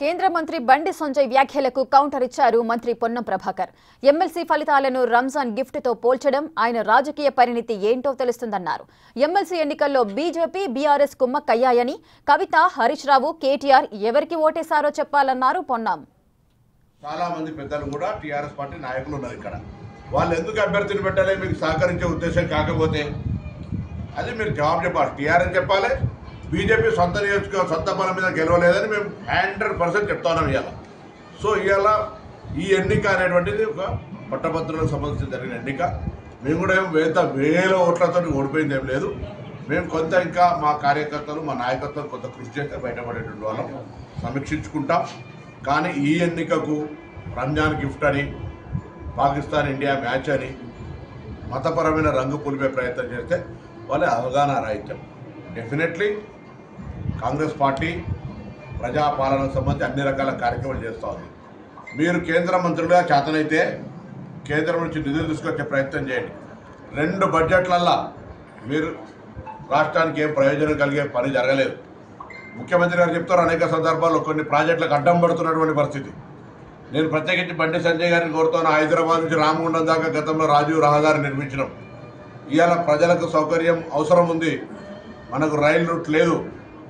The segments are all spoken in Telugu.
కేంద్ర మంత్రి బండి సంజయ్ వ్యాఖ్యలకు కౌంటర్ ఇచ్చారు మంత్రి పొన్నం ప్రభాకర్. ఎమ్మెల్సీ ఫలితాలను రంజాన్ గిఫ్ట్ తో పోల్చడం ఆయన రాజకీయ పరిణితి ఏంటో తెలుస్తుందన్నారు. ఎమ్మెల్సీ ఎన్నికల్లో బీజేపీ బీఆర్ఎస్ కుమ్మక్కయ్యాయని, కవిత, హరీష్ రావు, కేటీఆర్ ఎవరికి ఓటేశారో చెప్పాలన్నారు పొన్నం. చాలా మంది పెద్దలు కూడా టీఆర్ఎస్ పార్టీ నాయకులు ఉన్నారు ఇక్కడ. వాళ్ళు ఎందుకు అభ్యర్థిని పెట్టాలి మీకు సహకరించే ఉద్దేశం కాకపోతే అది మీరు జవాబు చెప్పాలి. టీఆర్ఎస్ చెప్పాలి, బీజేపీ సొంత నియోజకవర్గం సొంత బలం మీద గెలవలేదని మేము 100% చెప్తున్నాం ఇవాళ. సో ఇవాళ ఈ ఎన్నిక అనేటువంటిది ఒక పట్టభద్రులకు సంబంధించి జరిగిన ఎన్నిక. మేము కూడా వేల ఓట్లతో ఓడిపోయింది ఏం లేదు. మేము కొంత ఇంకా మా కార్యకర్తలు మా నాయకత్వం కొంత కృషి చేస్తే బయటపడేటువంటి వాళ్ళం సమీక్షించుకుంటాం. కానీ ఈ ఎన్నికకు రంజాన్ గిఫ్ట్ అని, పాకిస్తాన్ ఇండియా మ్యాచ్ అని మతపరమైన రంగు పులిపే ప్రయత్నం చేస్తే వాళ్ళే అవగాహన రాహిత్యం. డెఫినెట్లీ కాంగ్రెస్ పార్టీ ప్రజాపాలనకు సంబంధించి అన్ని రకాల కార్యక్రమాలు చేస్తూ ఉంది. మీరు కేంద్ర మంత్రులుగా చేతనైతే కేంద్రం నుంచి నిధులు తీసుకొచ్చే ప్రయత్నం చేయండి. 2 బడ్జెట్లల్లో మీరు రాష్ట్రానికి ఏం ప్రయోజనం కలిగే పని జరగలేదు. ముఖ్యమంత్రి గారు చెప్తారు అనేక సందర్భాల్లో కొన్ని ప్రాజెక్టులకు అడ్డం పడుతున్నటువంటి పరిస్థితి. నేను ప్రత్యేకించి బండి సంజయ్ గారిని కోరుతాను. హైదరాబాద్ నుంచి రామగుండం దాకా గతంలో రాజీవ్ రహదారి నిర్మించడం. ఇవాళ ప్రజలకు సౌకర్యం అవసరం ఉంది. మనకు రైలు రూట్ లేదు,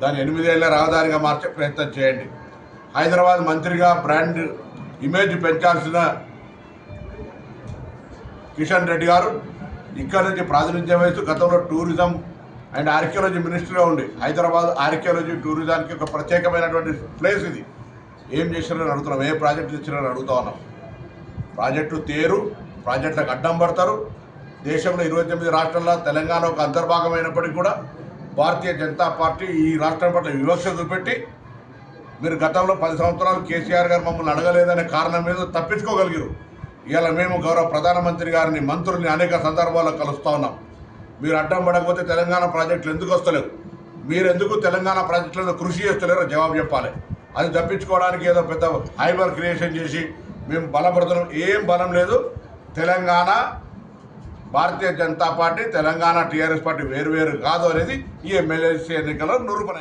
దాన్ని 8 ఏళ్ల రహదారిగా మార్చే ప్రయత్నం చేయండి. హైదరాబాద్ మంత్రిగా బ్రాండ్ ఇమేజ్ పెంచాల్సిన కిషన్ రెడ్డి గారు ఇక్కడ నుంచి ప్రాతినిధ్యం వహిస్తూ గతంలో టూరిజం అండ్ ఆర్కియాలజీ మినిస్టర్గా ఉండి హైదరాబాద్ ఆర్కియాలజీ టూరిజానికి ఒక ప్రత్యేకమైనటువంటి ప్లేస్ ఇది. ఏం చేసినారని అడుగుతున్నాం, ఏ ప్రాజెక్టు తెచ్చినారని అడుగుతా ఉన్నాం. ప్రాజెక్టు తేరు, ప్రాజెక్టులకు అడ్డం పడతారు. దేశంలో 29 రాష్ట్రాల్లో తెలంగాణ ఒక అంతర్భాగమైనప్పటికీ కూడా భారతీయ జనతా పార్టీ ఈ రాష్ట్రం పట్ల వివక్ష చూపెట్టి మీరు గతంలో 10 సంవత్సరాలు కేసీఆర్ గారు మమ్మల్ని అడగలేదనే కారణం మీద తప్పించుకోగలిగారు. ఇవాళ మేము గౌరవ ప్రధానమంత్రి గారిని, మంత్రుల్ని అనేక సందర్భాల్లో కలుస్తూ ఉన్నాం. మీరు అడ్డం పడకపోతే తెలంగాణ ప్రాజెక్టులు ఎందుకు వస్తలేవు, మీరు ఎందుకు తెలంగాణ ప్రాజెక్టులను కృషి చేస్తలేరో జవాబు చెప్పాలి. అది తప్పించుకోవడానికి ఏదో పెద్ద హైబర్ క్రియేషన్ చేసి మేము బలపడుతున్నాం. ఏం బలం లేదు. Telangana Bharatiya Janata party, Telangana TRS party వేరు కాదు అనేది ఈ ఎమ్మెల్యేసీ ఎన్నికల్లో నిరూపణ.